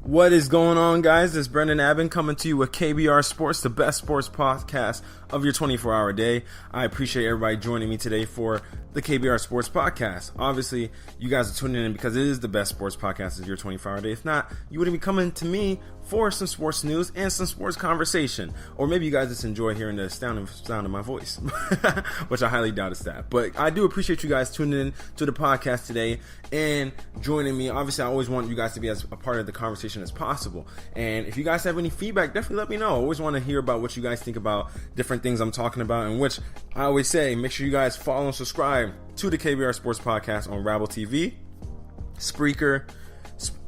What is going on, guys? This is Brendan Abbin coming to you with KBR Sports, the best sports podcast of your 24-hour day. I appreciate everybody joining me today for the KBR Sports Podcast. Obviously, you guys are tuning in because it is the best sports podcast of your 24-hour day. If not, you wouldn't be coming to me for some sports news and some sports conversation. Or maybe you guys just enjoy hearing the astounding sound of my voice, which I highly doubt is that. But I do appreciate you guys tuning in to the podcast today and joining me. Obviously, I always want you guys to be as a part of the conversation as possible. And if you guys have any feedback, definitely let me know. I always want to hear about what you guys think about different things I'm talking about, and which I always say, make sure you guys follow and subscribe to the KBR Sports Podcast on Rabble TV, Spreaker,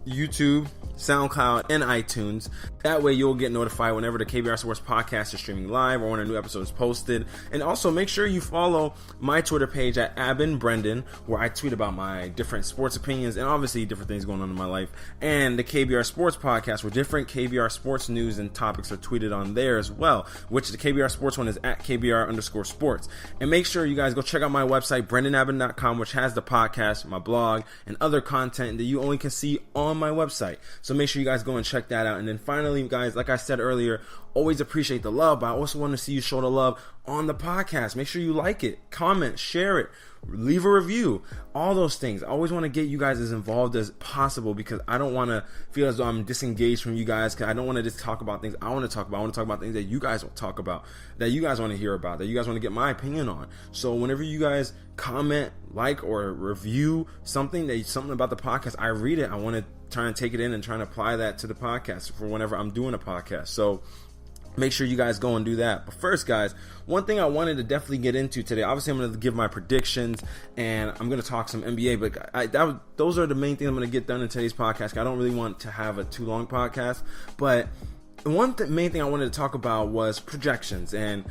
YouTube, SoundCloud, and iTunes. That way you'll get notified whenever the KBR Sports Podcast is streaming live or when a new episode is posted. And also make sure you follow my Twitter page at AbbinBrendan, where I tweet about my different sports opinions and obviously different things going on in my life. And the KBR Sports Podcast, where different KBR sports news and topics are tweeted on there as well, which the KBR Sports one is at KBR_sports. And make sure you guys go check out my website, BrendanAbbin.com, which has the podcast, my blog, and other content that you only can see on my website. So make sure you guys go and check that out. And then finally, guys, like I said earlier, always appreciate the love, but I also want to see you show the love on the podcast. Make sure you like it, comment, share it, leave a review, all those things. I always want to get you guys as involved as possible because I don't want to feel as though I'm disengaged from you guys, because I don't want to just talk about things I want to talk about. I want to talk about things that you guys will talk about, that you guys want to hear about, that you guys want to get my opinion on. So whenever you guys comment, like, or review something about the podcast, I read it. I want to try and take it in and try and apply that to the podcast for whenever I'm doing a podcast. So make sure you guys go and do that. But first, guys, one thing I wanted to definitely get into today, obviously I'm going to give my predictions and I'm going to talk some NBA, but those are the main things I'm going to get done in today's podcast. I don't really want to have a too long podcast, but main thing I wanted to talk about was projections, and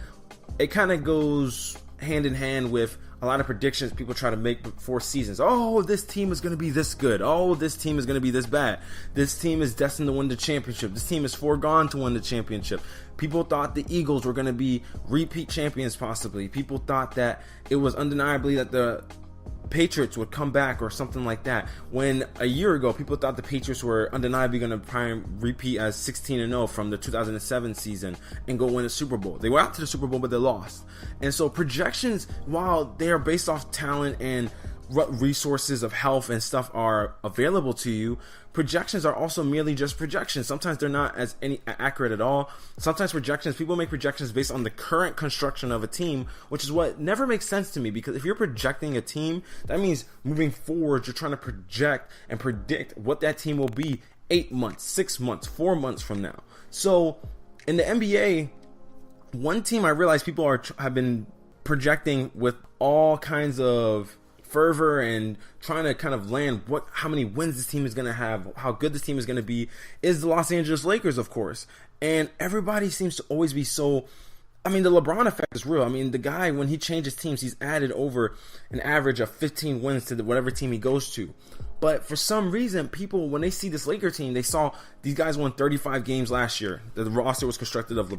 it kind of goes hand in hand with a lot of predictions people try to make before seasons. Oh, this team is going to be this good. Oh, this team is going to be this bad. This team is destined to win the championship. This team is foregone to win the championship. People thought the Eagles were going to be repeat champions possibly. People thought that it was undeniably that the Patriots would come back or something like that. When a year ago, people thought the Patriots were undeniably going to try and repeat as 16-0 from the 2007 season and go win a Super Bowl. They went out to the Super Bowl, but they lost. And so projections, while they are based off talent and what resources of health and stuff are available to you, projections are also merely just projections. Sometimes they're not as accurate at all. Sometimes people make projections based on the current construction of a team, which is what never makes sense to me, because if you're projecting a team, that means moving forward, you're trying to project and predict what that team will be 8 months, 6 months, 4 months from now. So in the NBA, one team I realize people have been projecting with all kinds of fervor and trying to kind of land how many wins this team is going to have, how good this team is going to be, is the Los Angeles Lakers, of course. And everybody seems to always be so, the LeBron effect is real. The guy, when he changes teams, he's added over an average of 15 wins to whatever team he goes to. But for some reason, people, when they see this Laker team, they saw these guys won 35 games last year. The roster was constructed of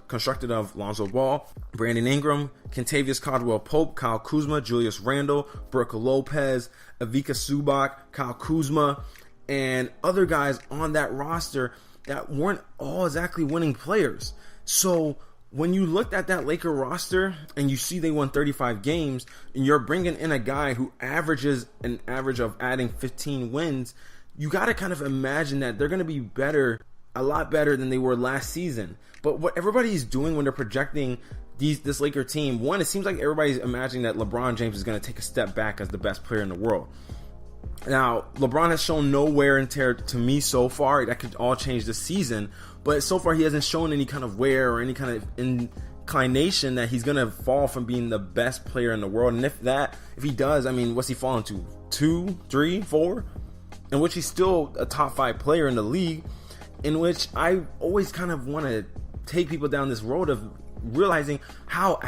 constructed of Lonzo Ball, Brandon Ingram, Kentavious Caldwell-Pope, Kyle Kuzma, Julius Randle, Brook Lopez, Ivica Zubac, Kyle Kuzma, and other guys on that roster that weren't all exactly winning players. So when you looked at that Laker roster and you see they won 35 games and you're bringing in a guy who averages an average of adding 15 wins, you got to kind of imagine that they're going to be better, a lot better than they were last season. But what everybody's doing when they're projecting this Laker team, one, it seems like everybody's imagining that LeBron James is going to take a step back as the best player in the world. Now, LeBron has shown no wear and tear to me so far. That could all change this season. But so far, he hasn't shown any kind of wear or any kind of inclination that he's going to fall from being the best player in the world. And if he does, what's he falling to? 2, 3, 4? In which he's still a top 5 player in the league. In which I always kind of want to take people down this road of realizing how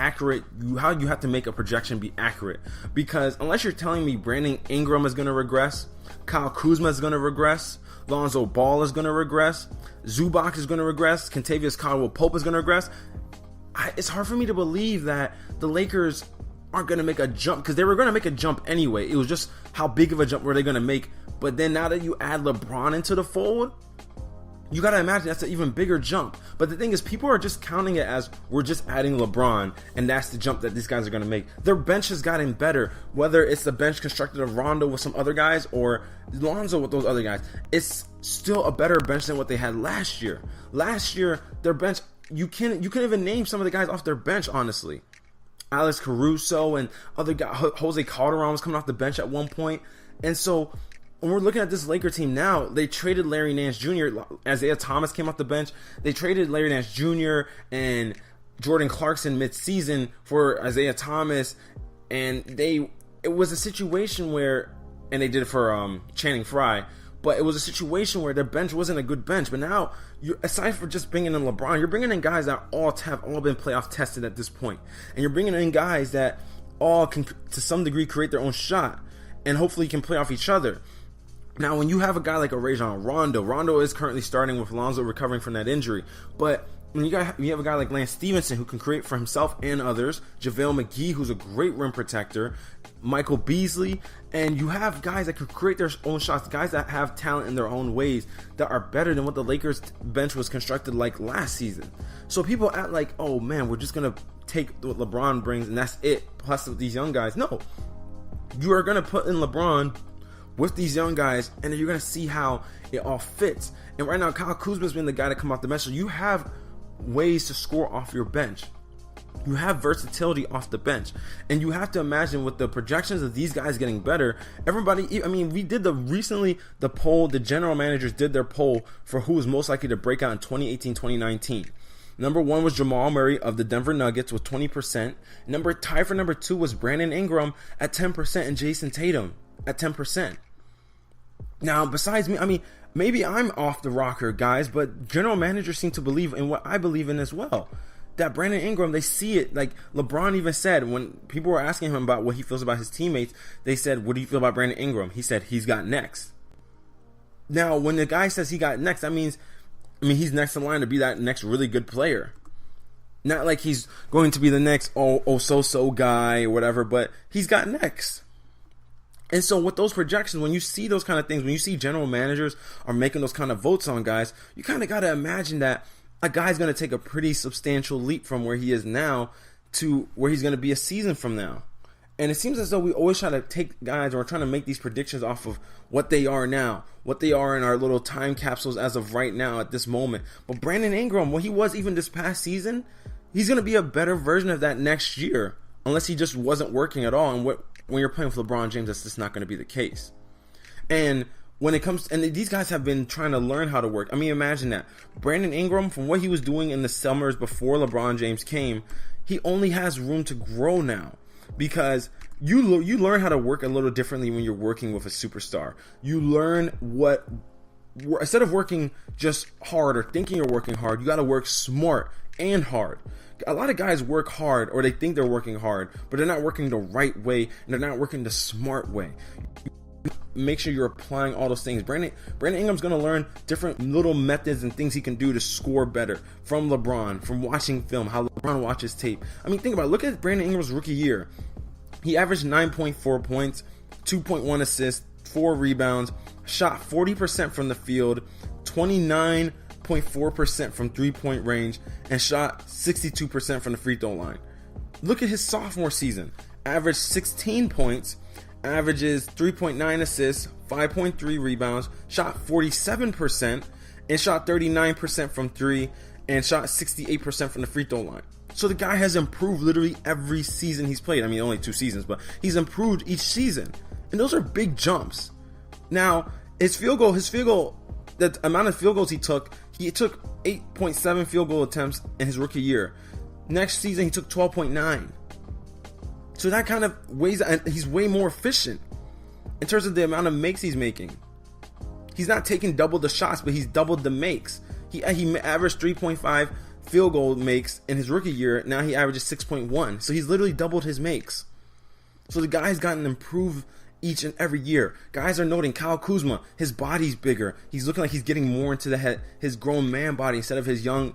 you have to make a projection be accurate. Because unless you're telling me Brandon Ingram is going to regress, Kyle Kuzma is going to regress, Lonzo Ball is going to regress, Zubac is going to regress, Kentavious Caldwell-Pope is going to regress, it's hard for me to believe that the Lakers aren't going to make a jump, because they were going to make a jump anyway. It was just how big of a jump were they going to make. But then now that you add LeBron into the fold, you got to imagine that's an even bigger jump. But the thing is, people are just counting it as we're just adding LeBron, and that's the jump that these guys are going to make. Their bench has gotten better, whether it's the bench constructed of Rondo with some other guys or Lonzo with those other guys. It's still a better bench than what they had last year. Last year, their bench, you can't even name some of the guys off their bench, honestly. Alex Caruso and other guys, Jose Calderon was coming off the bench at one point. And so when we're looking at this Laker team now, they traded Larry Nance Jr. Isaiah Thomas came off the bench. They traded Larry Nance Jr. and Jordan Clarkson mid-season for Isaiah Thomas. And it was a situation where, and they did it for Channing Frye, but it was a situation where their bench wasn't a good bench. But now, aside from just bringing in LeBron, you're bringing in guys that have all been playoff tested at this point. And you're bringing in guys that all can, to some degree, create their own shot and hopefully can play off each other. Now, when you have a guy like a Rajon Rondo is currently starting with Lonzo recovering from that injury. But when you have a guy like Lance Stevenson who can create for himself and others, JaVale McGee, who's a great rim protector, Michael Beasley, and you have guys that can create their own shots, guys that have talent in their own ways that are better than what the Lakers bench was constructed like last season. So people act like, oh man, we're just going to take what LeBron brings and that's it, plus with these young guys. No, you are going to put in LeBron with these young guys, and then you're going to see how it all fits. And right now, Kyle Kuzma's been the guy to come off the bench. So you have ways to score off your bench. You have versatility off the bench. And you have to imagine with the projections of these guys getting better, everybody, I mean, we did the poll, the general managers did their poll for who was most likely to break out in 2018-2019. Number 1 was Jamal Murray of the Denver Nuggets with 20%. Tied for number 2 was Brandon Ingram at 10% and Jason Tatum at 10%. Now, besides me, I mean, maybe I'm off the rocker, guys, but general managers seem to believe in what I believe in as well. That Brandon Ingram, they see it. Like LeBron even said, when people were asking him about what he feels about his teammates, they said, what do you feel about Brandon Ingram? He said, he's got next. Now, when the guy says he got next, that means, he's next in line to be that next really good player. Not like he's going to be the next, so guy or whatever, but he's got next. And so with those projections, when you see those kind of things, when you see general managers are making those kind of votes on guys, you kind of got to imagine that a guy's going to take a pretty substantial leap from where he is now to where he's going to be a season from now. And it seems as though we always try to take guys, or trying to make these predictions off of what they are now, what they are in our little time capsules as of right now at this moment. But Brandon Ingram, what he was even this past season, he's going to be a better version of that next year, unless he just wasn't working at all. And when you're playing with LeBron James, that's just not going to be the case. And when it comes, and these guys have been trying to learn how to work. I mean, imagine that. Brandon Ingram, from what he was doing in the summers before LeBron James came, he only has room to grow now, because you learn how to work a little differently when you're working with a superstar. You learn instead of working just hard or thinking you're working hard, you got to work smart and hard. A lot of guys work hard, or they think they're working hard, but they're not working the right way, and they're not working the smart way. Make sure you're applying all those things. Brandon Ingram's going to learn different little methods and things he can do to score better from LeBron, from watching film, how LeBron watches tape. I mean, think about it. Look at Brandon Ingram's rookie year. He averaged 9.4 points, 2.1 assists, 4 rebounds, shot 40% from the field, 29.4% from three-point range, and shot 62% from the free throw line. Look at his sophomore season. Averaged 16 points, averages 3.9 assists, 5.3 rebounds, shot 47%, and shot 39% from 3, and shot 68% from the free throw line. So the guy has improved literally every season he's played. I mean, only 2 seasons, but he's improved each season. And those are big jumps. Now, his field goal, the amount of field goals he took 8.7 field goal attempts in his rookie year. Next season, he took 12.9. So that kind of weighs, and he's way more efficient in terms of the amount of makes he's making. He's not taking double the shots, but he's doubled the makes. He averaged 3.5 field goal makes in his rookie year. Now he averages 6.1. So he's literally doubled his makes. So the guy's gotten improved each and every year. Guys are noting Kyle Kuzma, his body's bigger. He's looking like he's getting more into his grown man body instead of his young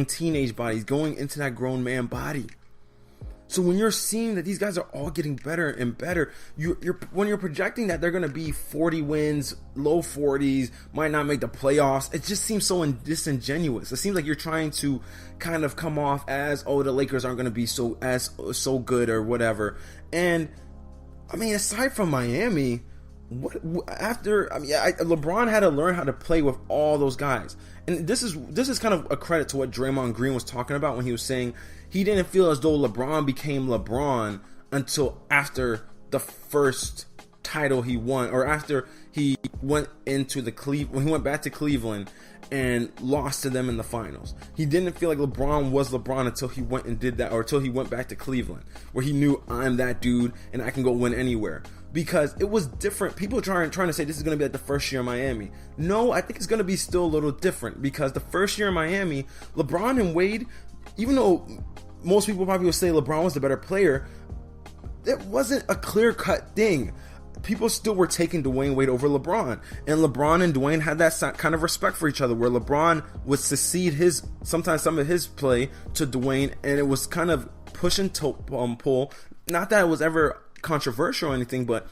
teenage body. He's going into that grown man body. So when you're seeing that these guys are all getting better and better, when you're projecting that they're going to be 40 wins, low 40s, might not make the playoffs, it just seems so disingenuous. It seems like you're trying to kind of come off as, oh, the Lakers aren't going to be so good or whatever. And I mean, aside from Miami, LeBron had to learn how to play with all those guys. And this is kind of a credit to what Draymond Green was talking about when he was saying he didn't feel as though LeBron became LeBron until after the first title he won, or after he went when he went back to Cleveland and lost to them in the finals. He didn't feel like LeBron was LeBron until he went and did that, or until he went back to Cleveland, where he knew, I'm that dude and I can go win anywhere. Because it was different. People trying to say this is going to be like the first year in Miami. No, I think it's going to be still a little different, because the first year in Miami, LeBron and Wade, even though most people probably would say LeBron was the better player, it wasn't a clear-cut thing. People still were taking Dwayne Wade over LeBron, and LeBron and Dwayne had that kind of respect for each other, where LeBron would succeed sometimes some of his play to Dwayne, and it was kind of push and pull. Not that it was ever controversial or anything, but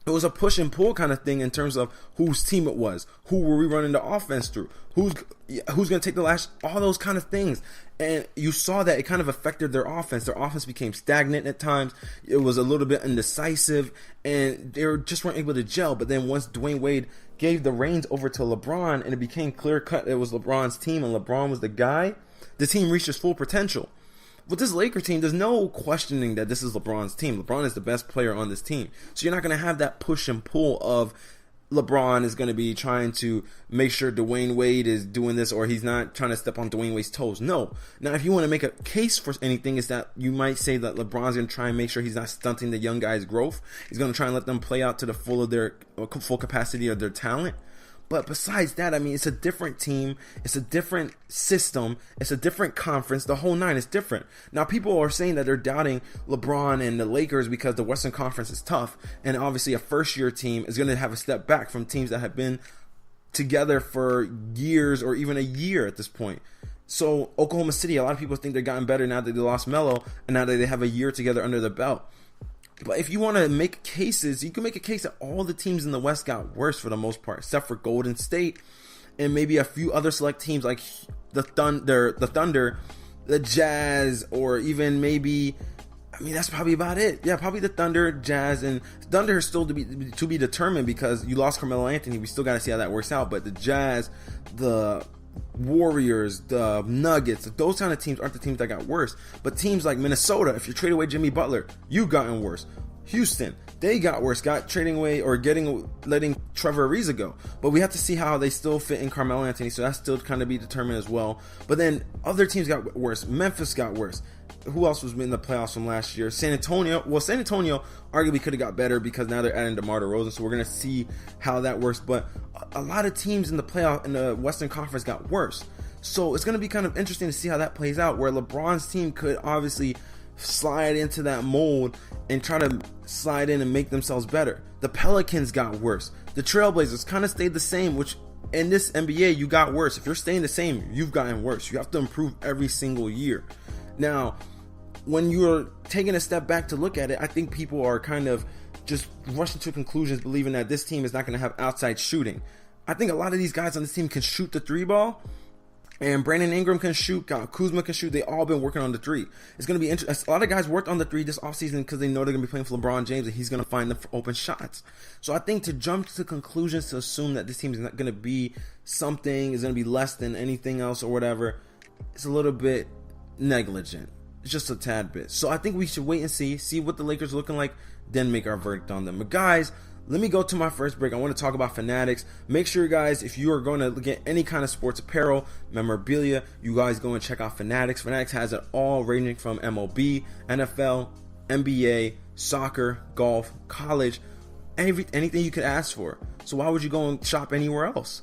it was a push and pull kind of thing in terms of whose team it was, who were we running the offense through, who's going to take the last, all those kind of things. And you saw that it kind of affected their offense. Their offense became stagnant at times. It was a little bit indecisive, and they just weren't able to gel. But then once Dwayne Wade gave the reins over to LeBron, and it became clear cut it was LeBron's team and LeBron was the guy, the team reached its full potential. With this Lakers team, there's no questioning that this is LeBron's team. LeBron is the best player on this team. So you're not going to have that push and pull of LeBron is going to be trying to make sure Dwayne Wade is doing this, or he's not trying to step on Dwayne Wade's toes. No. Now, if you want to make a case for anything, is that you might say that LeBron's going to try and make sure he's not stunting the young guys' growth. He's going to try and let them play out to the full capacity of their talent. But besides that, I mean, it's a different team. It's a different system. It's a different conference. The whole nine is different. Now, people are saying that they're doubting LeBron and the Lakers because the Western Conference is tough. And obviously, a first-year team is going to have a step back from teams that have been together for years or even a year at this point. So, Oklahoma City, a lot of people think they've gotten better now that they lost Melo and now that they have a year together under the belt. But if you want to make cases, you can make a case that all the teams in the West got worse for the most part, except for Golden State and maybe a few other select teams like the Thunder, the Jazz, or even maybe, I mean, that's probably about it. Yeah, probably the Thunder, Jazz, and Thunder is still to be determined because you lost Carmelo Anthony. We still got to see how that works out. But the Jazz, the Warriors, the Nuggets, those kind of teams aren't the teams that got worse. But teams like Minnesota, if you trade away Jimmy Butler, you've gotten worse. Houston, they got worse, letting Trevor Ariza go. But we have to see how they still fit in Carmelo Anthony, so that's still kind of be determined as well. But then other teams got worse. Memphis got worse. Who else was in the playoffs from last year? San Antonio arguably could have got better because now they're adding DeMar DeRozan, so we're going to see how that works. But a lot of teams in the playoff in the Western Conference got worse. So it's going to be kind of interesting to see how that plays out, where LeBron's team could obviously slide into that mold and try to slide in and make themselves better. The Pelicans got worse. The Trailblazers kind of stayed the same, which in this NBA, you got worse. If you're staying the same, you've gotten worse. You have to improve every single year. Now, when you're taking a step back to look at it, I think people are kind of just rushing to conclusions, believing that this team is not going to have outside shooting. I think a lot of these guys on this team can shoot the three ball, and Brandon Ingram can shoot, Kuzma can shoot. They all been working on the three. It's going to be interesting. A lot of guys worked on the three this offseason because they know they're going to be playing for LeBron James, and he's going to find the open shots. So I think to jump to conclusions, to assume that this team is not going to be something, is going to be less than anything else or whatever, it's a little bit negligent. Just a tad bit. So I think we should wait and see what the Lakers are looking like, then make our verdict on them. But guys, let me go to my first break. I want to talk about Fanatics. Make sure, guys, if you are going to get any kind of sports apparel, memorabilia, you guys go and check out Fanatics. Fanatics has it all, ranging from MLB, NFL, NBA, soccer, golf, college, anything you could ask for. So why would you go and shop anywhere else?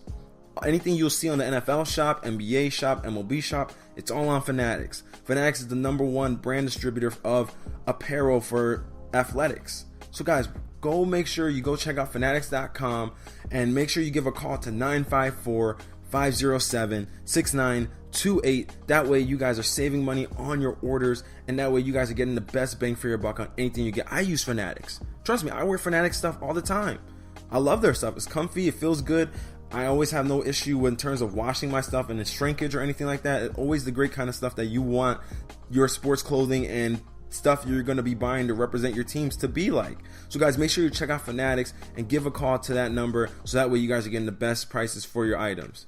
Anything you'll see on the NFL shop, NBA shop, MLB shop, it's all on Fanatics. Fanatics is the #1 brand distributor of apparel for athletics. So guys, go make sure you go check out fanatics.com and make sure you give a call to 507-6928. That way you guys are saving money on your orders, and that way you guys are getting the best bang for your buck on anything you get. I use Fanatics. Trust me, I wear Fanatics stuff all the time. I love their stuff. It's comfy. It feels good. I always have no issue in terms of washing my stuff and the shrinkage or anything like that. It's always the great kind of stuff that you want your sports clothing and stuff you're going to be buying to represent your teams to be like. So guys, make sure you check out Fanatics and give a call to that number so that way you guys are getting the best prices for your items.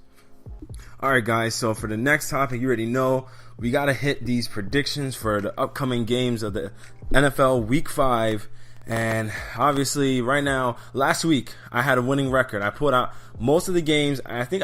Alright guys, so for the next topic, you already know we got to hit these predictions for the upcoming games of the NFL Week 5. And obviously right now, last week I had a winning record. I pulled out most of the games. I think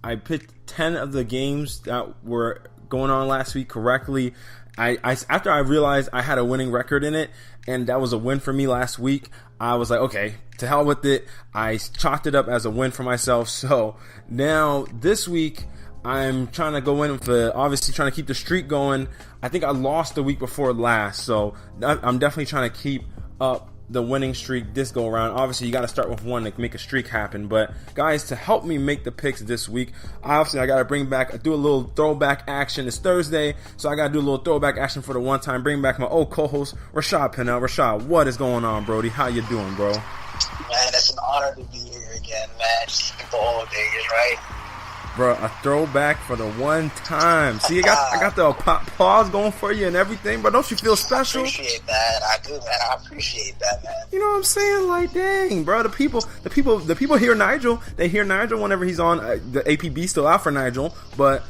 I picked 10 of the games that were going on last week correctly. After I realized I had a winning record in it, and that was a win for me last week, I was like, okay, to hell with it. I chalked it up as a win for myself. So now this week, I'm trying to go in for obviously trying to keep the streak going. I think I lost the week before last, so I'm definitely trying to keep up the winning streak this go around. Obviously you got to start with one to make a streak happen, but guys, to help me make the picks this week, obviously I got to do a little throwback action. It's Thursday, so I got to do a little throwback action for the one time, bring back my old co-host Rashad Pennell. Rashad, what is going on, Brody? How you doing, bro? Man, it's an honor to be here again, man. Just the old days, right? Bro, a throwback for the one time. See, I got the applause going for you and everything, but don't you feel special? I appreciate that. I do, man. I appreciate that, man. You know what I'm saying? Like, dang, bro. The people hear Nigel. They hear Nigel whenever he's on. The APB still out for Nigel, but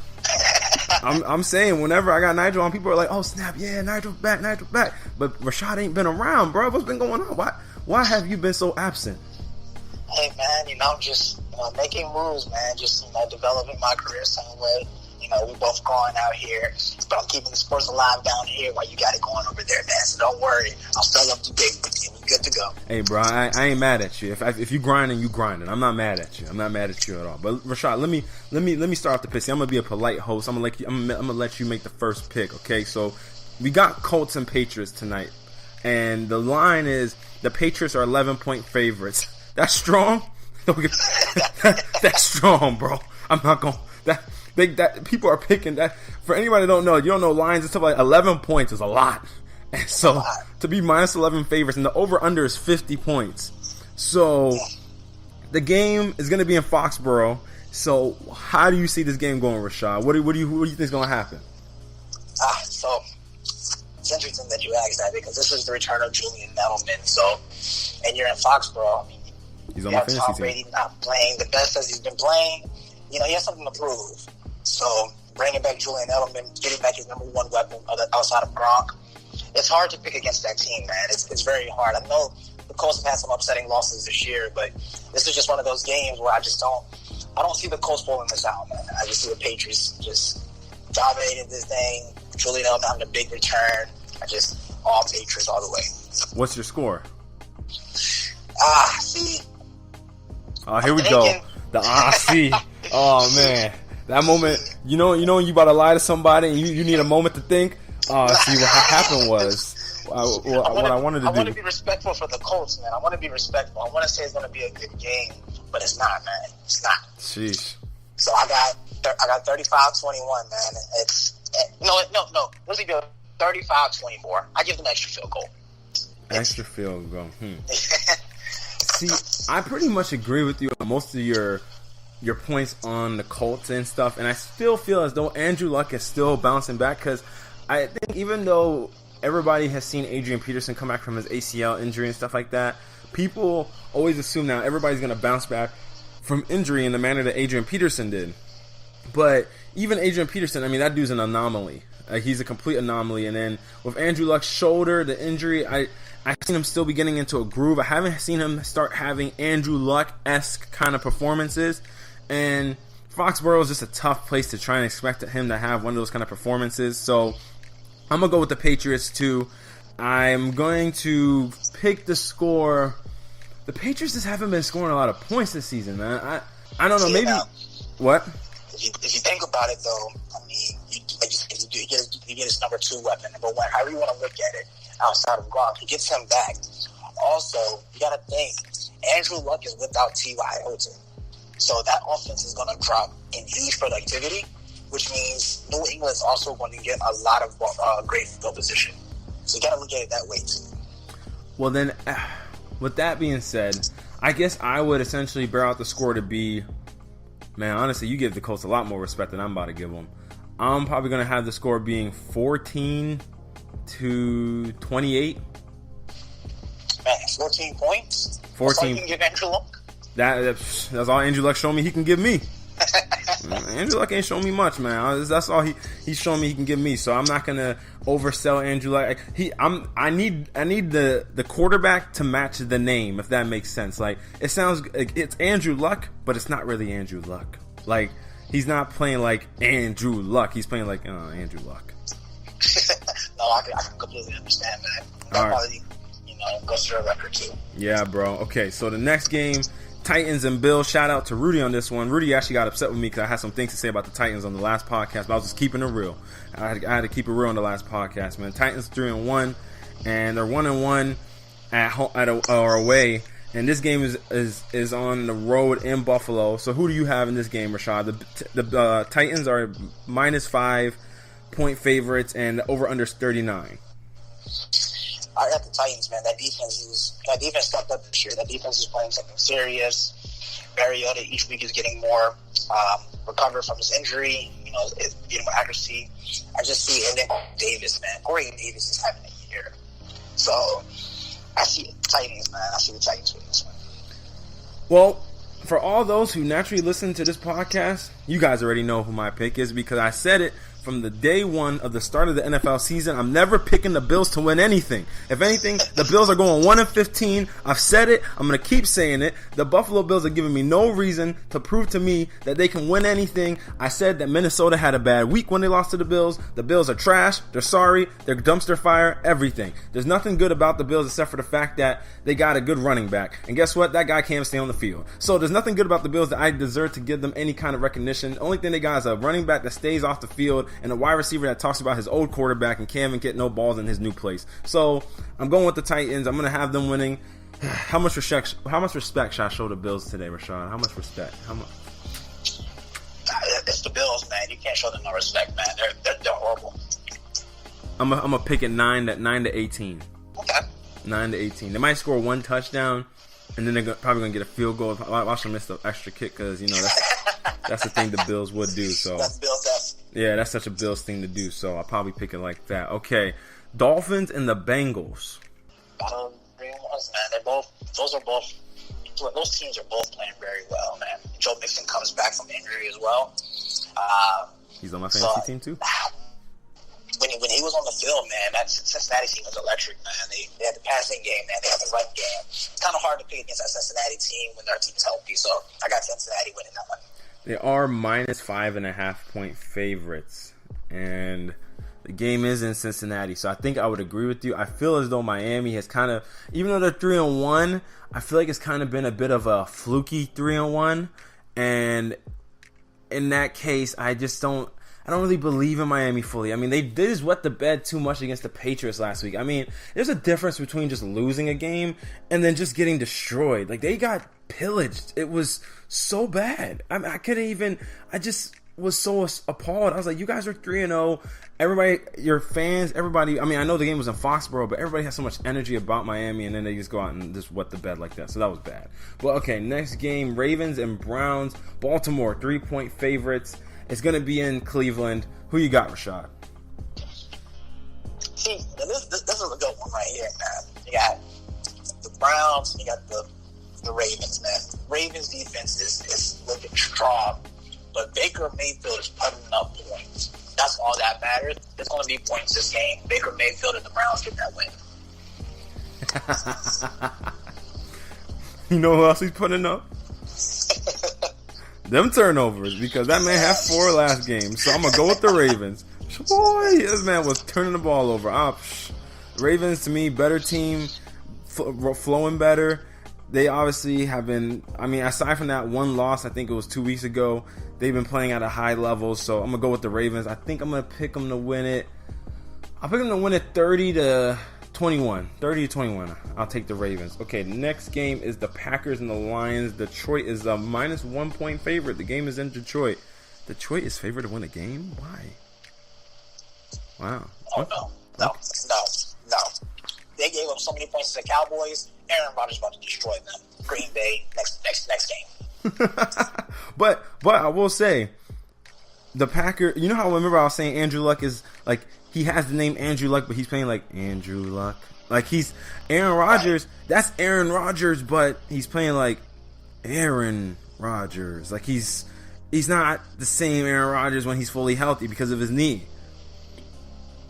I'm saying whenever I got Nigel on, people are like, "Oh snap, yeah, Nigel's back, Nigel's back." But Rashad ain't been around, bro. What's been going on? Why have you been so absent? Hey, man, just making moves, man. Just developing my career some way. We both going out here, but I'm keeping the sports alive down here while you got it going over there, man. So don't worry, I'll start up to date with you. We're good to go. Hey, bro, I ain't mad at you. If you grinding, you grinding. I'm not mad at you. I'm not mad at you at all. But Rashad, let me start off the pick. I'm gonna be a polite host. I'm gonna let you make the first pick. Okay, so we got Colts and Patriots tonight, and the line is the Patriots are 11-point favorites. That's strong. That's strong, bro. I'm not going that people are picking that. For anybody that don't know, you don't know lines and stuff like 11 points is a lot. And so to be minus 11 favorites and the over under is 50 points. So the game is going to be in Foxborough. So how do you see this game going, Rashad? What do you think is going to happen? So it's interesting that you asked that because this is the return of Julian Edelman. So, and you're in Foxborough. He's on my fantasy Tom team. Brady not playing the best as he's been playing. He has something to prove. So bringing back Julian Edelman, getting back his number one weapon outside of Gronk, it's hard to pick against that team, man. It's very hard. I know the Colts have had some upsetting losses this year, but this is just one of those games where I don't see the Colts pulling this out, man. I just see the Patriots just dominating this thing. Julian Edelman having a big return. All Patriots all the way. What's your score? See. Here we go. See. Oh man, that moment. You know when you about to lie to somebody and you need a moment to think. See what happened was what I wanted to do. I want to be respectful for the Colts, man. I want to be respectful. I want to say it's going to be a good game, but it's not, man. It's not. Sheesh. So I got 35-21, man. No. Let's be 35-24. I give them extra field goal. Extra field goal. See, I pretty much agree with you on most of your points on the Colts and stuff, and I still feel as though Andrew Luck is still bouncing back because I think even though everybody has seen Adrian Peterson come back from his ACL injury and stuff like that, people always assume now everybody's going to bounce back from injury in the manner that Adrian Peterson did. But even Adrian Peterson, I mean, that dude's an anomaly. He's a complete anomaly. And then with Andrew Luck's shoulder, the injury, I've seen him still be getting into a groove. I haven't seen him start having Andrew Luck-esque kind of performances. And Foxborough is just a tough place to try and expect him to have one of those kind of performances. So I'm going to go with the Patriots too. I'm going to pick the score. The Patriots just haven't been scoring a lot of points this season, man. I don't know. Maybe. What? If you think about it, though, I mean, you get his number two weapon, number one, however you want to look at it, outside of Gronk. He gets him back. Also, you got to think, Andrew Luck is without T.Y. Hilton. So that offense is going to drop in huge productivity, which means New England is also going to get a lot of great field position. So you got to look at it that way too. Well, then, with that being said, I guess I would essentially bear out the score to be, man, honestly, you give the Colts a lot more respect than I'm about to give them. I'm probably going to have the score being 14-28. Man, 14 points? 14. That's all you can give Andrew Luck? That's all Andrew Luck showed me he can give me. Andrew Luck ain't showing me much, man. That's all he's showing me he can give me. So I'm not gonna oversell Andrew Luck. I need the quarterback to match the name, if that makes sense. Like, it sounds like it's Andrew Luck, but it's not really Andrew Luck. Like, he's not playing like Andrew Luck. He's playing like Andrew Luck. No, I can completely understand that. That probably, goes to your record too. Yeah, bro. Okay, so the next game, Titans and Bills. Shout out to Rudy on this one. Rudy actually got upset with me because I had some things to say about the Titans on the last podcast, but I was just keeping it real. I had to keep it real on the last podcast, man. Titans 3-1, and they're 1-1 at home or away. And this game is on the road in Buffalo. So who do you have in this game, Rashad? The Titans are -5-point favorites, and the over/under is 39. I got the Titans, man. That defense stepped up this year. That defense is playing something serious. Mariota each week is getting more recovered from his injury. Getting more accuracy. I just see, and then Davis, man. Corey Davis is having a year. So I see Titans, man. I see the Titans with this one. Well, for all those who naturally listen to this podcast, you guys already know who my pick is because I said it from the day one of the start of the NFL season. I'm never picking the Bills to win anything. If anything, the Bills are going 1-15. I've said it. I'm going to keep saying it. The Buffalo Bills are giving me no reason to prove to me that they can win anything. I said that Minnesota had a bad week when they lost to the Bills. The Bills are trash. They're sorry. They're dumpster fire. Everything. There's nothing good about the Bills except for the fact that they got a good running back. And guess what? That guy can't stay on the field. So there's nothing good about the Bills that I deserve to give them any kind of recognition. The only thing they got is a running back that stays off the field and a wide receiver that talks about his old quarterback and can't even get no balls in his new place. So I'm going with the Titans. I'm going to have them winning. How much respect should I show the Bills today, Rashad? How much respect? How much? It's the Bills, man. You can't show them no respect, man. They're horrible. I'm gonna pick it 9-18. Okay. 9-18. They might score one touchdown, and then they're probably gonna get a field goal. Watch them miss the extra kick because that's the thing the Bills would do. So that's Bills. Yeah, that's such a Bills thing to do. So I'll probably pick it like that. Okay, Dolphins and the Bengals. Man, those teams are both playing very well, man. Joe Mixon comes back from injury as well. He's on my fantasy team too. When he was on the field, man, that Cincinnati team was electric, man. They had the passing game, man. They had the run game. It's kind of hard to pick against that Cincinnati team when their team's healthy. So I got Cincinnati winning that one. They are -5.5-point favorites, and the game is in Cincinnati. So I think I would agree with you. I feel as though Miami has kind of, even though they're 3-1, I feel like it's kind of been a bit of a fluky 3-1. And in that case, I don't really believe in Miami fully. I mean, they did just wet the bed too much against the Patriots last week. I mean, there's a difference between just losing a game and then just getting destroyed. Like, they got pillaged. It was so bad. I just was so appalled. I was like, you guys are 3-0. Everybody, your fans, everybody, I mean, I know the game was in Foxborough, but everybody has so much energy about Miami, and then they just go out and just wet the bed like that. So that was bad. But okay, next game, Ravens and Browns. Baltimore, 3-point favorites. It's going to be in Cleveland. Who you got, Rashad? See, this is a good one right here, man. You got the Browns, you got the Ravens, man. Ravens defense is looking strong, but Baker Mayfield is putting up points. That's all that matters. There's going to be points this game. Baker Mayfield and the Browns get that win. You know who else he's putting up? Them turnovers, because that man had 4 last game. So I'm going to go with the Ravens. Boy, this man was turning the ball over. Ravens, to me, better team, flowing better. They obviously have been, I mean, aside from that one loss, I think it was 2 weeks ago, they've been playing at a high level. So I'm going to go with the Ravens. I think I'm going to pick them to win it. I'll pick them to win it 30-27. 30-21. I'll take the Ravens. Okay, the next game is the Packers and the Lions. Detroit is a minus 1 point favorite. The game is in Detroit. Detroit is favored to win a game? Why? Wow. Oh, no. They gave up so many points to the Cowboys. Aaron Rodgers about to destroy them. Green Bay next game. But I will say, the Packers, you know how remember I was saying Andrew Luck is like, he has the name Andrew Luck, but he's playing like Andrew Luck. Like he's Aaron Rodgers. Right. That's Aaron Rodgers, but he's playing like Aaron Rodgers. Like he's not the same Aaron Rodgers when he's fully healthy because of his knee.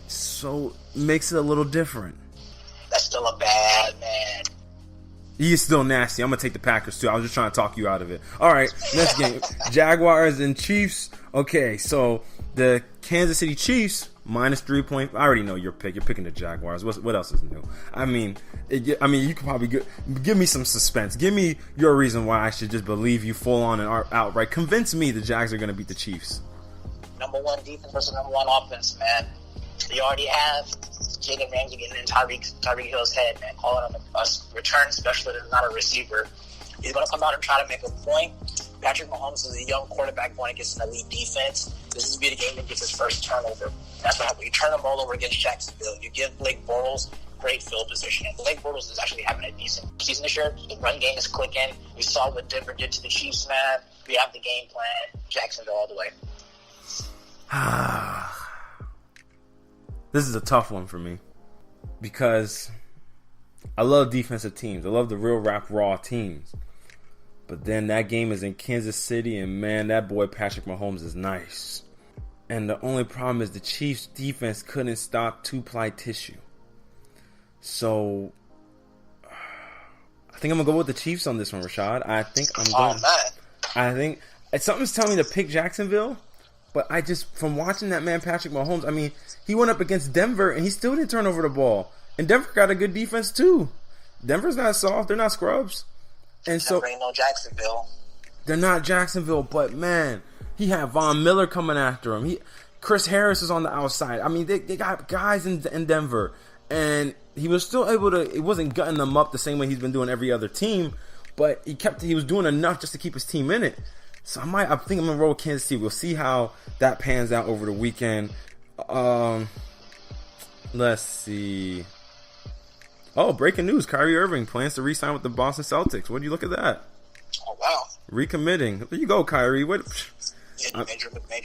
So makes it a little different. That's still a bad man. He is still nasty. I'm going to take the Packers, too. I was just trying to talk you out of it. All right, next game. Jaguars and Chiefs. Okay, so the Kansas City Chiefs, minus 3 point. I already know your pick. You're picking the Jaguars. What else is new? I mean, you could probably give me some suspense. Give me your reason why I should just believe you full on and outright. Convince me the Jags are going to beat the Chiefs. Number one defense versus number one offense, man. You already have Jaden Ramsey getting in Tyreek Hill's head, man, calling him a return specialist and not a receiver. He's going to come out and try to make a point. Patrick Mahomes is a young quarterback going against an elite defense. This is going to be the game that gets his first turnover. That's what happens. You turn the ball over against Jacksonville. You give Blake Bortles great field position. And Blake Bortles is actually having a decent season this year. The run game is clicking. We saw what Denver did to the Chiefs, man. We have the game plan. Jacksonville all the way. This is a tough one for me because I love defensive teams. I love the real raw teams. But then that game is in Kansas City, and man, that boy Patrick Mahomes is nice. And the only problem is the Chiefs' defense couldn't stop two-ply tissue. So I think I'm going to go with the Chiefs on this one, Rashad. I think something's telling me to pick Jacksonville. But I just, from watching that man, Patrick Mahomes, I mean, he went up against Denver, and he still didn't turn over the ball. And Denver got a good defense, too. Denver's not soft. They're not scrubs. And so, Denver ain't no Jacksonville. They're not Jacksonville, but, man, he had Von Miller coming after him. Chris Harris is on the outside. I mean, they got guys in Denver. And he was still able to, it wasn't gutting them up the same way he's been doing every other team. But he was doing enough just to keep his team in it. So I think I'm going to roll with Kansas City. We'll see how that pans out over the weekend. Let's see. Oh, breaking news. Kyrie Irving plans to re-sign with the Boston Celtics. What do you look at that? Oh, wow. Recommitting. There you go, Kyrie. Major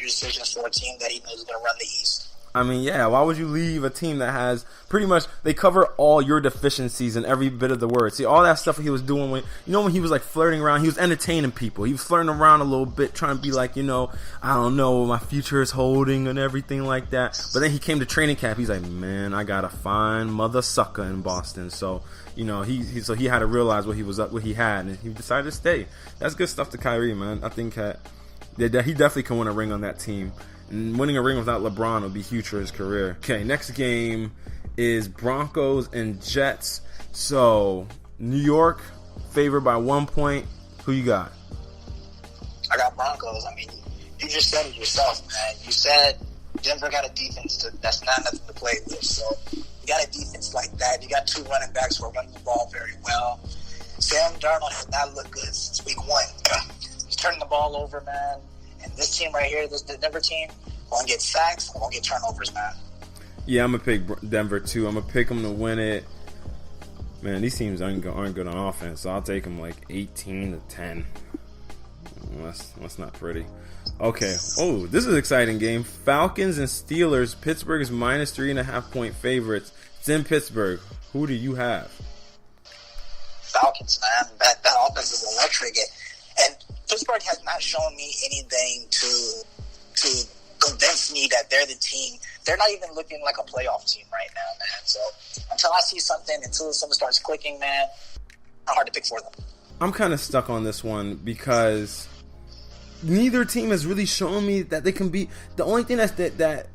decisions for a team that he knows is going to run the East. I mean, yeah, why would you leave a team that has pretty much, they cover all your deficiencies in every bit of the word. See, all that stuff he was doing when he was like flirting around, he was entertaining people. He was flirting around a little bit, trying to be like, I don't know, my future is holding and everything like that. But then he came to training camp. He's like, man, I got a fine mother sucker in Boston. So, he had to realize what he had, and he decided to stay. That's good stuff to Kyrie, man. I think that he definitely can win a ring on that team. And winning a ring without LeBron will be huge for his career. Okay, next game is Broncos and Jets. So, New York favored by 1 point. Who you got? I got Broncos. I mean, you just said it yourself, man. You said Denver got a defense that's not nothing to play with. So, you got a defense like that. You got two running backs who are running the ball very well. Sam Darnold has not looked good since week 1. He's turning the ball over, man. And this team right here, the Denver team, won't get sacks, won't get turnovers, man. Yeah, I'm going to pick Denver, too. I'm going to pick them to win it. Man, these teams aren't good on offense, so I'll take them like 18-10. That's not pretty. Okay. Oh, this is an exciting game. Falcons and Steelers. Pittsburgh is minus 3.5 point favorites. It's in Pittsburgh. Who do you have? Falcons, man. That offense is electric. And Pittsburgh has not shown me anything to convince me that they're the team. They're not even looking like a playoff team right now, man. So until I see something, until something starts clicking, man, hard to pick for them. I'm kind of stuck on this one because neither team has really shown me that they can be. The only thing that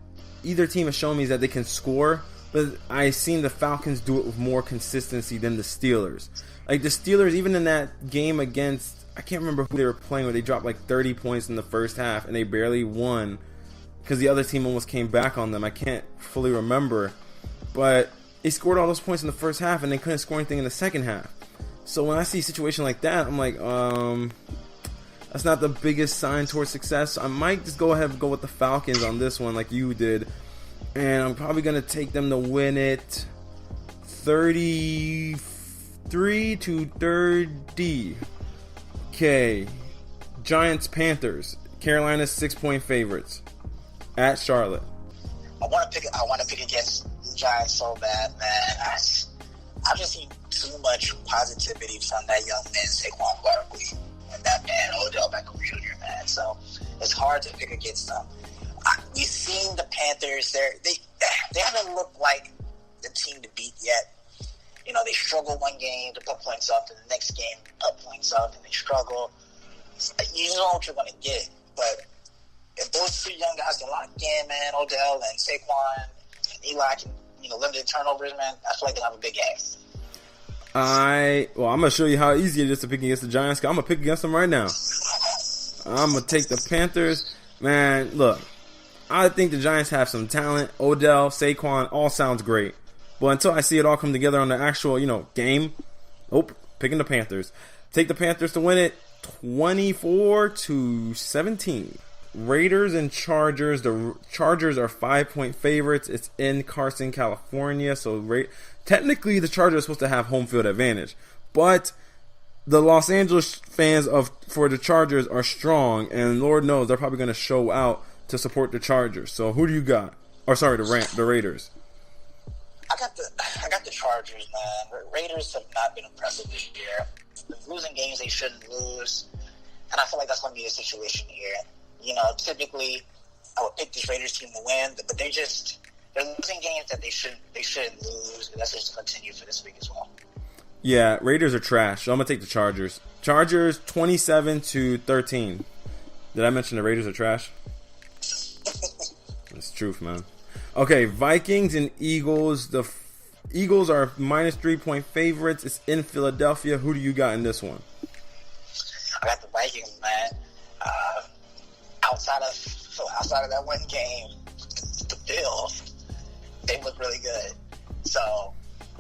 either team has shown me is that they can score, but I've seen the Falcons do it with more consistency than the Steelers. Like the Steelers, even in that game against, I can't remember who they were playing where they dropped like 30 points in the first half and they barely won because the other team almost came back on them. I can't fully remember, but they scored all those points in the first half and they couldn't score anything in the second half. So when I see a situation like that, I'm like, that's not the biggest sign towards success. I might just go ahead and go with the Falcons on this one like you did. And I'm probably going to take them to win it 33-30. Okay. Giants-Panthers. Carolina's 6-point favorites at Charlotte. I want to pick against the Giants so bad, man. I've just seen too much positivity from that young man, Saquon Barkley, and that man, Odell Beckham Jr., man. So it's hard to pick against them. We've seen the Panthers. They haven't looked like the team to beat yet. You know, they struggle one game to put points up, and the next game put points up, and they struggle. You don't know what you're going to get. But if those two young guys can lock in, man, Odell and Saquon and Eli can, limit turnovers, man, I feel like they'll have a big game. I'm going to show you how easy it is to pick against the Giants. I'm going to pick against them right now. I'm going to take the Panthers. Man, look, I think the Giants have some talent. Odell, Saquon, all sounds great. But until I see it all come together on the actual, game, picking the Panthers. Take the Panthers to win it 24-17. Raiders and Chargers. The Chargers are 5-point favorites. It's in Carson, California. So technically the Chargers are supposed to have home field advantage. But the Los Angeles fans for the Chargers are strong. And Lord knows they're probably going to show out to support the Chargers. So who do you got? The Raiders. I got the Chargers, man. Raiders have not been impressive this year. They're losing games they shouldn't lose. And I feel like that's going to be the situation here. Typically, I would pick this Raiders team to win, but they're losing games that they shouldn't lose, and that's just continue for this week as well. Yeah, Raiders are trash, so I'm gonna take the Chargers. Chargers 27-13. Did I mention the Raiders are trash? That's truth, man. Okay, Vikings and Eagles. The Eagles are minus 3-point favorites. It's in Philadelphia. Who do you got in this one? I got the Vikings, man. Outside of that one game, the Bills, they look really good. So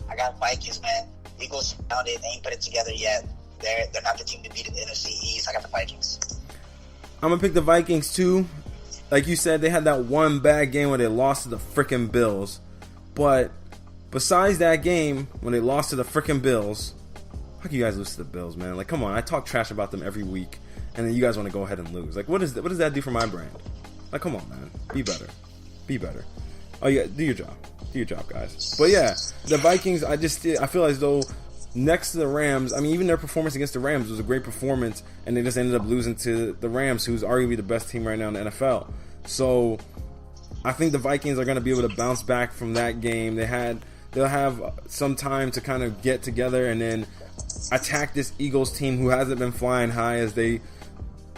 I got Vikings, man. Eagles found it. They ain't put it together yet. They're not the team to beat in the NFC East. I got the Vikings. I'm going to pick the Vikings, too. Like you said, they had that one bad game where they lost to the freaking Bills. But besides that game, when they lost to the freaking Bills, how can you guys lose to the Bills, man? Like, come on. I talk trash about them every week, and then you guys want to go ahead and lose. Like, what does that do for my brand? Like, come on, man. Be better. Oh, yeah, do your job. Do your job, guys. But, yeah, the Vikings, I feel as though next to the Rams, I mean, even their performance against the Rams was a great performance, and they just ended up losing to the Rams, who's arguably the best team right now in the NFL. So, I think the Vikings are going to be able to bounce back from that game. They'll have some time to kind of get together and then attack this Eagles team who hasn't been flying high as they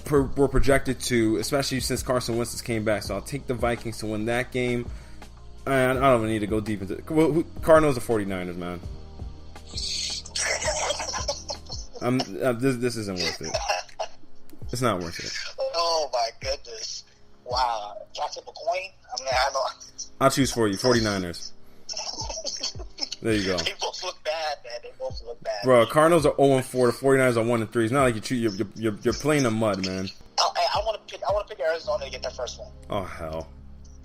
were projected to, especially since Carson Wentz came back. So I'll take the Vikings to win that game. And I don't even need to go deep into it. Cardinals or 49ers, man. This isn't worth it. It's not worth it. Oh my goodness! Wow, can I flip a coin? I mean, I know. I'll choose for you, 49ers. There you go. They both look bad, man. They both look bad. Bro, Cardinals are 0-4. The 49ers are 1-3. It's not like you're playing the mud, man. I want to pick Arizona to get their first one. Oh hell.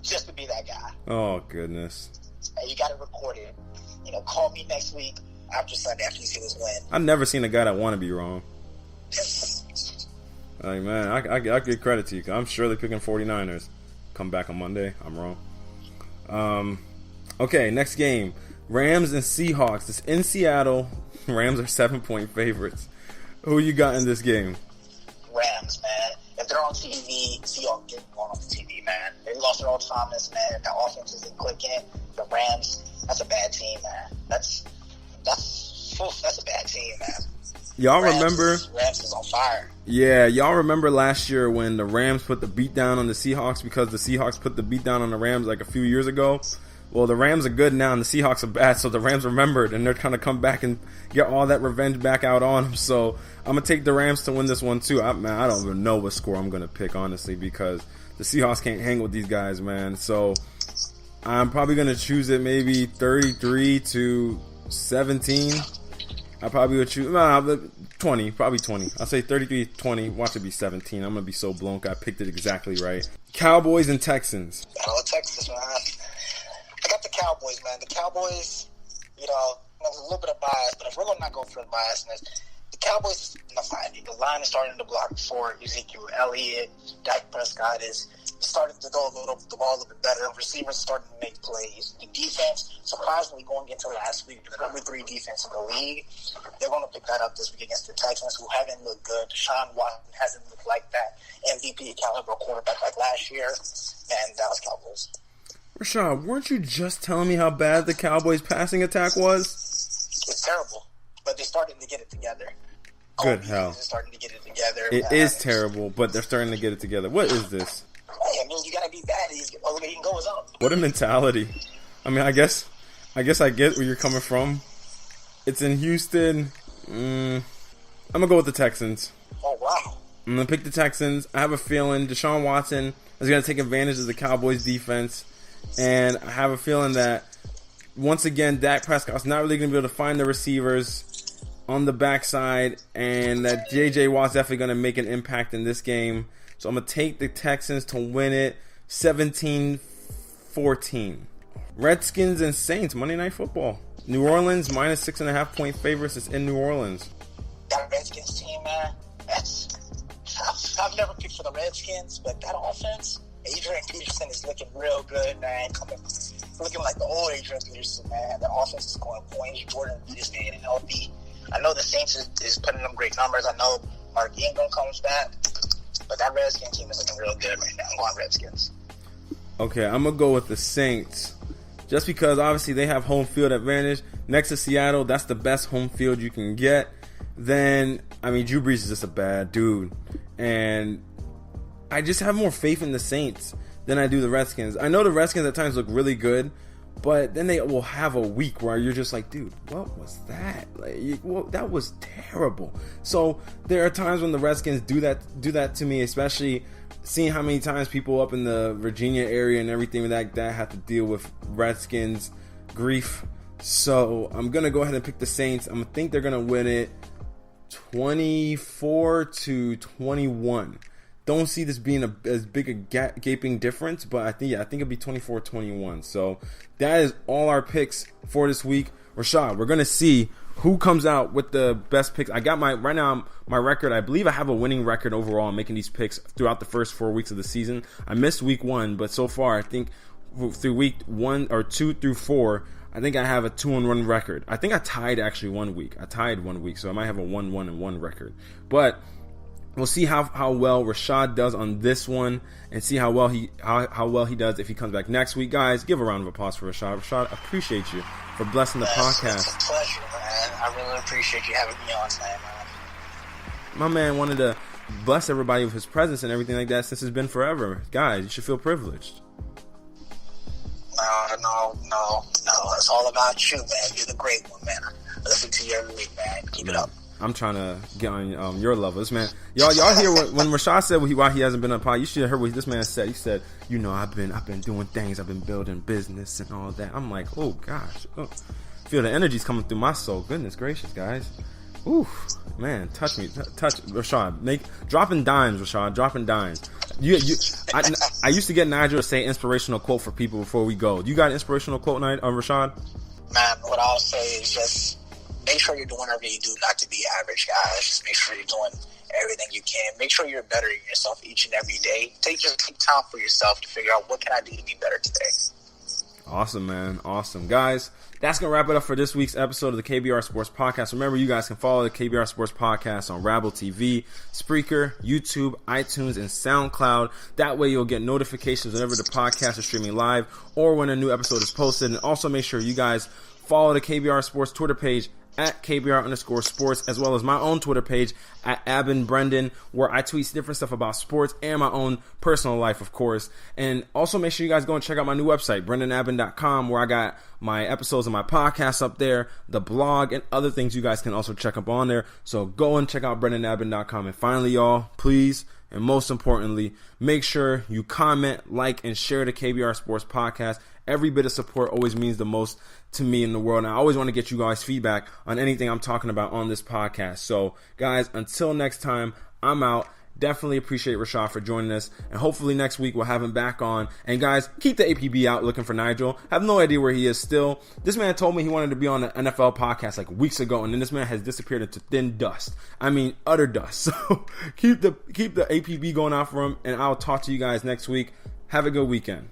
Just to be that guy. Oh goodness. Hey, you got it recorded. Call me next week after Sunday after you see this win. I've never seen a guy that want to be wrong. Like, man, I give credit to you. I'm surely picking 49ers. Come back on Monday. I'm wrong. Okay, next game. Rams and Seahawks. It's in Seattle. Rams are 7-point favorites. Who you got in this game? Rams, man. If they're on TV, Seahawks get going on the TV, man. They lost Earl Thomas, man. That offense isn't clicking. The Rams, that's a bad team, man. That's a bad team, man. Y'all remember? Rams is on fire. Yeah, y'all remember last year when the Rams put the beat down on the Seahawks because the Seahawks put the beat down on the Rams like a few years ago? Well, the Rams are good now and the Seahawks are bad, so the Rams remembered and they're trying to come back and get all that revenge back out on them. So I'm going to take the Rams to win this one too. I don't even know what score I'm going to pick, honestly, because the Seahawks can't hang with these guys, man. So I'm probably going to choose it maybe 33-17. I probably would choose 20, probably 20. I'll say 33-20. Watch it be 17. I'm going to be so blown. I picked it exactly right. Cowboys and Texans. Battle of Texas, man. I got the Cowboys, man. The Cowboys, there's a little bit of bias, but if we're going to not go for the biasness, the Cowboys, the line is starting to block for Ezekiel Elliott. Dak Prescott is starting to go the ball a little bit better. Receivers are starting to make plays. The defense, surprisingly, going into last week, the number 3 defense in the league, they're going to pick that up this week against the Texans, who haven't looked good. Deshaun Watson hasn't looked like that MVP caliber quarterback like last year. And Dallas Cowboys. Rashad, weren't you just telling me how bad the Cowboys' passing attack was? It's terrible, but they're starting to get it together. Good hell. Starting to get it together. It is terrible, but they're starting to get it together. What is this? Hey, you gotta be bad. All he can go is up. What a mentality. I mean, I guess I get where you're coming from. It's in Houston. I'm gonna go with the Texans. Oh, wow. I'm gonna pick the Texans. I have a feeling Deshaun Watson is gonna take advantage of the Cowboys' defense, and I have a feeling that once again Dak Prescott's not really gonna be able to find the receivers on the backside, and that J.J. Watt's definitely gonna make an impact in this game. So I'm going to take the Texans to win it 17-14. Redskins and Saints, Monday Night Football. New Orleans, minus 6.5 point favorites. It's in New Orleans. That Redskins team, man, I've never picked for the Redskins, but that offense, Adrian Peterson is looking real good, man. Looking like the old Adrian Peterson, man. The offense is scoring points. Jordan is staying healthy. I know the Saints is putting up great numbers. I know Mark Ingram comes back. But that Redskins team is looking real good right now. I'm going Redskins. Okay, I'm going to go with the Saints. Just because, obviously, they have home field advantage. Next to Seattle, that's the best home field you can get. Then, Drew Brees is just a bad dude. And I just have more faith in the Saints than I do the Redskins. I know the Redskins at times look really good, but then they will have a week where you're just like, dude, what was that? That was terrible. So there are times when the Redskins do that to me, especially seeing how many times people up in the Virginia area and everything like that have to deal with Redskins grief. So I'm going to go ahead and pick the Saints. I think they're going to win it 24-21. Don't see this being as big a gaping difference, but I think it'll be 24-21. So that is all our picks for this week. Rashad, we're gonna see who comes out with the best picks. I got my record. I believe I have a winning record overall in making these picks throughout the first 4 weeks of the season. I missed week 1, but so far I think through week 1 or 2 through 4, I think I have a 2-1 record. I think I tied actually 1 week. I tied 1 week, so I might have a 1-1-1 record. But we'll see how well Rashad does on this one, and see how well he does if he comes back next week. Guys, give a round of applause for Rashad. Rashad, I appreciate you for blessing the podcast. It's a pleasure, man. I really appreciate you having me on tonight, man. My man wanted to bless everybody with his presence and everything like that since it's been forever. Guys, you should feel privileged. No. It's all about you, man. You're the great one, man. I listen to you every week, man. Keep it up. I'm trying to get on your levels, man. Y'all hear when Rashad said why he hasn't been on pod? You should have heard what this man said. He said, I've been doing things, I've been building business and all that. I'm like, oh gosh, feel the energy's coming through my soul. Goodness gracious, guys. Ooh, man, touch Rashad. Dropping dimes, Rashad. Dropping dimes. I used to get Nigel to say inspirational quote for people before we go. You got an inspirational quote, Rashad? Man, what I'll say is just make sure you're doing everything you do not to be average, guys. Just make sure you're doing everything you can. Make sure you're bettering yourself each and every day. Take time for yourself to figure out what can I do to be better today. Awesome, man. Awesome. Guys, that's going to wrap it up for this week's episode of the KBR Sports Podcast. Remember, you guys can follow the KBR Sports Podcast on Rabble TV, Spreaker, YouTube, iTunes, and SoundCloud. That way you'll get notifications whenever the podcast is streaming live or when a new episode is posted. And also make sure you guys follow the KBR Sports Twitter page at KBR_sports, as well as my own Twitter page at Abin Brendan, where I tweet different stuff about sports and my own personal life, of course. And also make sure you guys go and check out my new website, BrendanAbin.com, where I got my episodes of my podcast up there, the blog, and other things you guys can also check up on there. So go and check out BrendanAbin.com. And finally, y'all, please And most importantly, make sure you comment, like, and share the KBR Sports Podcast. Every bit of support always means the most to me in the world. And I always want to get you guys feedback on anything I'm talking about on this podcast. So, guys, until next time, I'm out. Definitely appreciate Rashad for joining us. And hopefully next week we'll have him back on. And guys, keep the APB out looking for Nigel. I have no idea where he is still. This man told me he wanted to be on the NFL podcast like weeks ago. And then this man has disappeared into thin dust. I mean, utter dust. So keep the APB going out for him. And I'll talk to you guys next week. Have a good weekend.